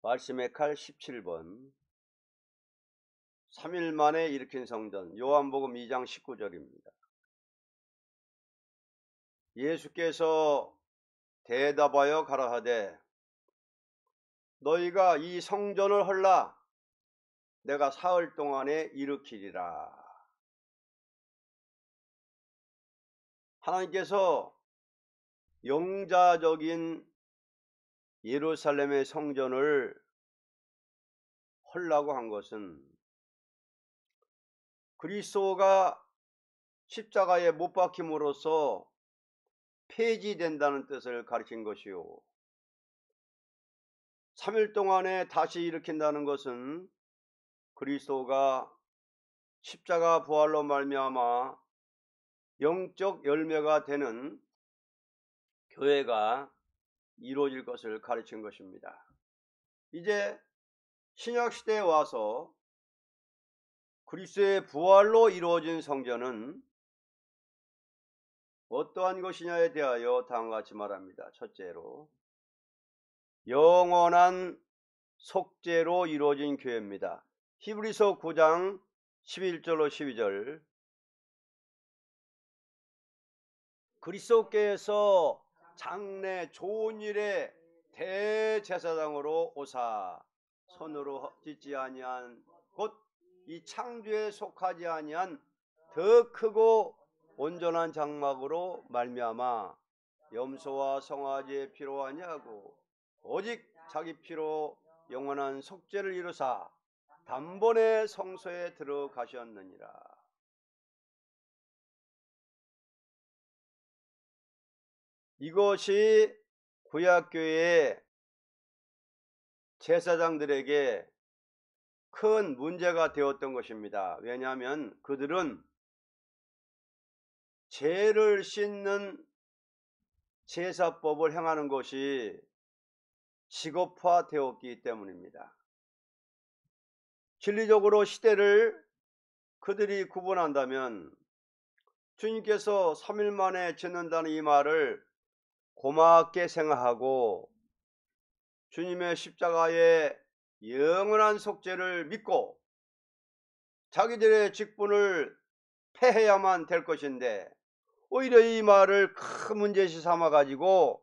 말씀의 칼 17번 3일 만에 일으킨 성전. 요한복음 2장 19절입니다. 예수께서 대답하여 가라하되 너희가 이 성전을 헐라 내가 사흘 동안에 일으키리라. 하나님께서 영자적인 예루살렘의 성전을 헐라고 한 것은 그리스도가 십자가에 못 박힘으로써 폐지된다는 뜻을 가르친 것이요, 3일 동안에 다시 일으킨다는 것은 그리스도가 십자가 부활로 말미암아 영적 열매가 되는 교회가 이루어질 것을 가르친 것입니다. 이제 신약시대에 와서 그리스도의 부활로 이루어진 성전은 어떠한 것이냐에 대하여 다음과 같이 말합니다. 첫째로 영원한 속죄로 이루어진 교회입니다. 히브리서 9장 11절로 12절. 그리스도께서 장래 좋은 일에 대제사장으로 오사 손으로 짓지 아니한 곧 이 창조에 속하지 아니한 더 크고 온전한 장막으로 말미암아 염소와 송아지의 피로 아니하고 오직 자기 피로 영원한 속죄를 이루사 단번에 성소에 들어가셨느니라. 이것이 구약교회의 제사장들에게 큰 문제가 되었던 것입니다. 왜냐하면 그들은 죄를 씻는 제사법을 행하는 것이 직업화되었기 때문입니다. 진리적으로 시대를 그들이 구분한다면 주님께서 3일 만에 짓는다는 이 말을 고맙게 생각하고 주님의 십자가의 영원한 속죄를 믿고 자기들의 직분을 폐해야만 될 것인데 오히려 이 말을 큰 문제시 삼아 가지고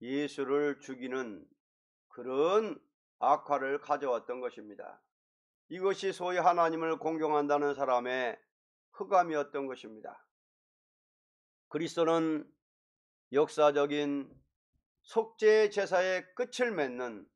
예수를 죽이는 그런 악화를 가져왔던 것입니다. 이것이 소위 하나님을 공경한다는 사람의 흑암이었던 것입니다. 그리스도는 역사적인 속죄 제사의 끝을 맺는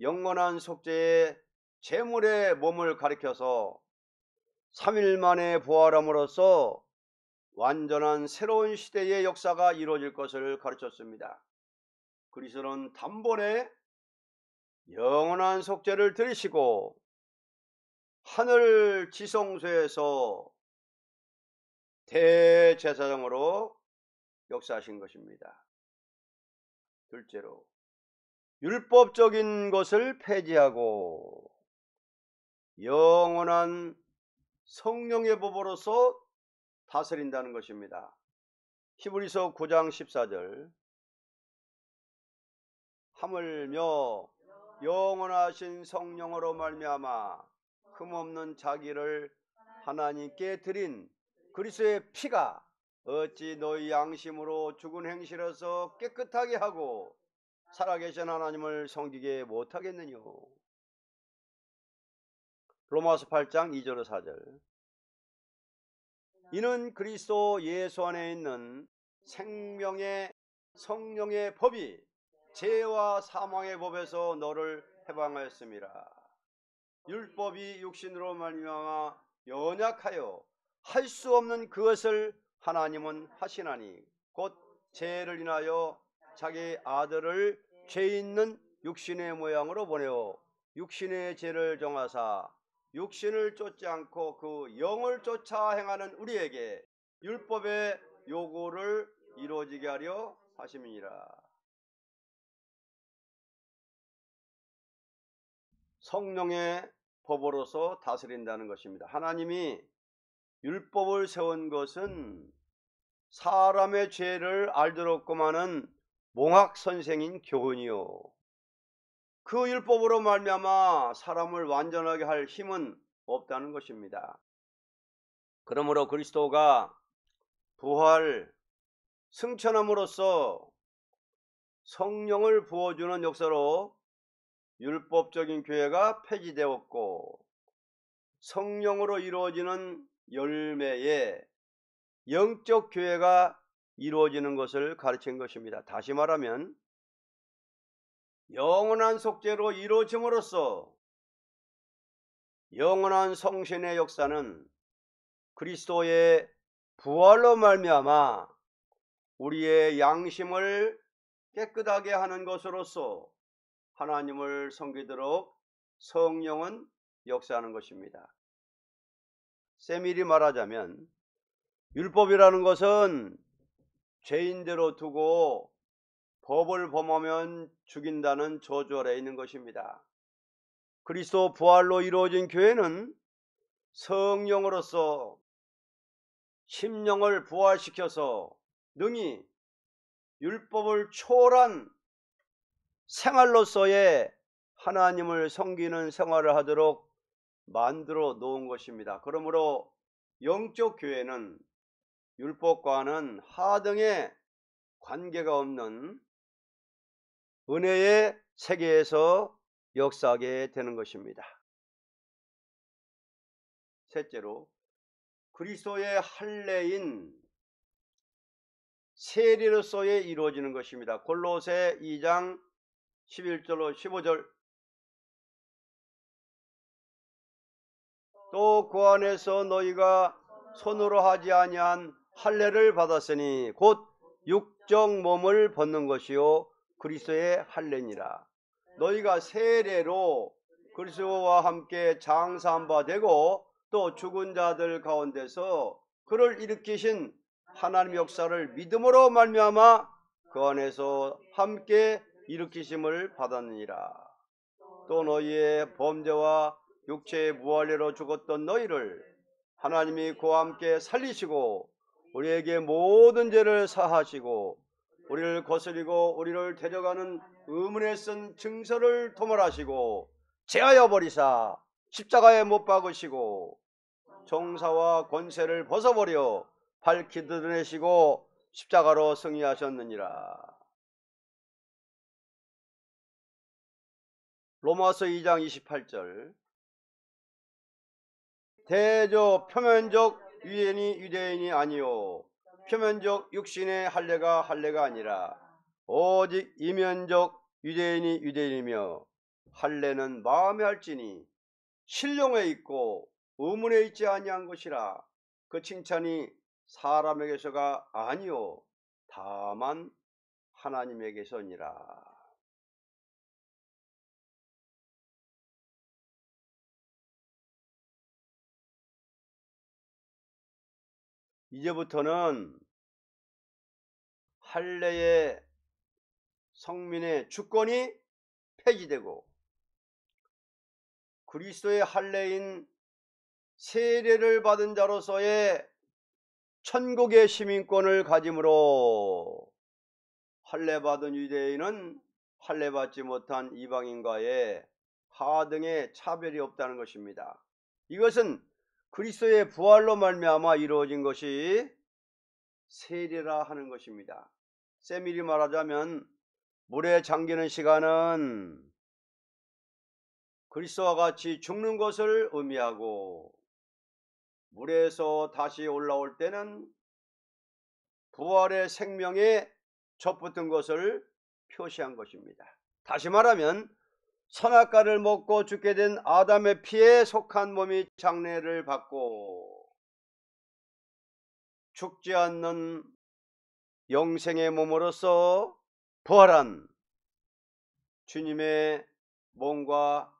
영원한 속죄의 제물의 몸을 가리켜서 3일 만에 부활함으로써 완전한 새로운 시대의 역사가 이루어질 것을 가르쳤습니다. 그리스도는 단번에 영원한 속죄를 들이시고 하늘 지성소에서 대제사장으로 역사하신 것입니다. 둘째로 율법적인 것을 폐지하고 영원한 성령의 법으로서 다스린다는 것입니다. 히브리서 9장 14절. 하물며 영원하신 성령으로 말미암아 흠없는 자기를 하나님께 드린 그리스도의 피가 어찌 너희 양심으로 죽은 행실에서 깨끗하게 하고 살아계신 하나님을 섬기게 못하겠느냐. 로마서 8장 2절 4절. 이는 그리스도 예수 안에 있는 생명의 성령의 법이 죄와 사망의 법에서 너를 해방하였습니다. 율법이 육신으로 말미암아 연약하여 할 수 없는 그것을 하나님은 하시나니 곧 죄를 인하여 자기 아들을 죄 있는 육신의 모양으로 보내어 육신의 죄를 정하사 육신을 쫓지 않고 그 영을 쫓아 행하는 우리에게 율법의 요구를 이루어지게 하려 하심이니라. 성령의 법으로서 다스린다는 것입니다. 하나님이 율법을 세운 것은 사람의 죄를 알도록 하는 몽학 선생인 교훈이요, 그 율법으로 말미암아 사람을 완전하게 할 힘은 없다는 것입니다. 그러므로 그리스도가 부활, 승천함으로써 성령을 부어주는 역사로 율법적인 교회가 폐지되었고 성령으로 이루어지는 열매의 영적 교회가 이루어지는 것을 가르친 것입니다. 다시 말하면 영원한 속죄로 이루어짐으로써 영원한 성신의 역사는 그리스도의 부활로 말미암아 우리의 양심을 깨끗하게 하는 것으로서 하나님을 섬기도록 성령은 역사하는 것입니다. 세밀히 말하자면 율법이라는 것은 죄인대로 두고 법을 범하면 죽인다는 저주 아래에 있는 것입니다. 그리스도 부활로 이루어진 교회는 성령으로서 심령을 부활시켜서 능히 율법을 초월한 생활로서의 하나님을 섬기는 생활을 하도록 만들어 놓은 것입니다. 그러므로 영적 교회는 율법과는 하등의 관계가 없는 은혜의 세계에서 역사하게 되는 것입니다. 셋째로 그리스도의 할례인 세례로서의 이루어지는 것입니다. 골로새 2장 11절로 15절 또 그 안에서 너희가 손으로 하지 아니한 할례를 받았으니 곧 육적 몸을 벗는 것이요 그리스도의 할례니라. 너희가 세례로 그리스도와 함께 장사한 바 되고 또 죽은 자들 가운데서 그를 일으키신 하나님 역사를 믿음으로 말미암아 그 안에서 함께 일으키심을 받았느니라. 또 너희의 범죄와 육체의 무할례로 죽었던 너희를 하나님이 그와 함께 살리시고 우리에게 모든 죄를 사하시고 우리를 거스리고 우리를 데려가는 의문에 쓴 증서를 도말하시고 제하여 버리사 십자가에 못 박으시고 정사와 권세를 벗어버려 밝히 드러내시고 십자가로 승리하셨느니라. 로마서 2장 28절 대저 표면적 유대인이 유대인이 아니요 표면적 육신의 할례가 할례가 아니라 오직 이면적 유대인이 유대인이며 할례는 마음에 할지니 신령에 있고 의문에 있지 아니한 것이라. 그 칭찬이 사람에게서가 아니요 다만 하나님에게서니라. 이제부터는 할례의 성민의 주권이 폐지되고 그리스도의 할례인 세례를 받은 자로서의 천국의 시민권을 가짐으로 할례 받은 유대인은 할례 받지 못한 이방인과의 하등의 차별이 없다는 것입니다. 이것은 그리스도의 부활로 말미암아 이루어진 것이 세례라 하는 것입니다. 세밀히 말하자면 물에 잠기는 시간은 그리스도와 같이 죽는 것을 의미하고 물에서 다시 올라올 때는 부활의 생명에 접붙은 것을 표시한 것입니다. 다시 말하면 선악과를 먹고 죽게 된 아담의 피에 속한 몸이 장례를 받고 죽지 않는 영생의 몸으로서 부활한 주님의 몸과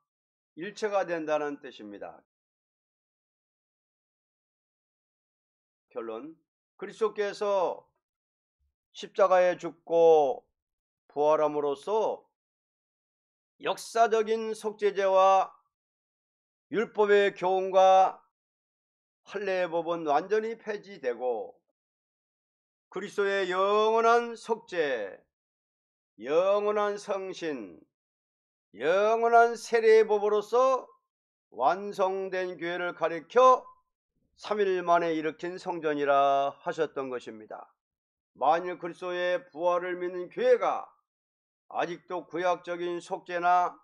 일체가 된다는 뜻입니다. 결론, 그리스도께서 십자가에 죽고 부활함으로써 역사적인 속죄제와 율법의 교훈과 할례의 법은 완전히 폐지되고 그리스도의 영원한 속죄, 영원한 성신, 영원한 세례의 법으로서 완성된 교회를 가리켜 3일 만에 일으킨 성전이라 하셨던 것입니다. 만일 그리스도의 부활을 믿는 교회가 아직도 구약적인 속죄나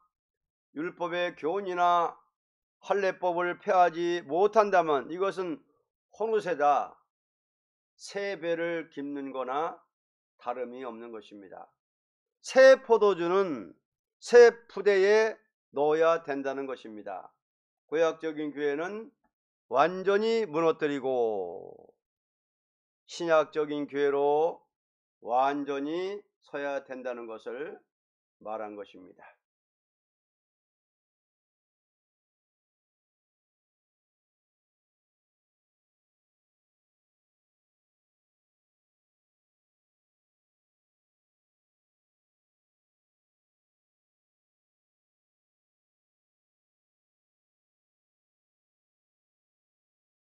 율법의 교훈이나 할례법을 폐하지 못한다면 이것은 혼우세다, 새 배를 깁는 거나 다름이 없는 것입니다. 새 포도주는 새 푸대에 넣어야 된다는 것입니다. 구약적인 교회는 완전히 무너뜨리고 신약적인 교회로 완전히 서야 된다는 것을 말한 것입니다.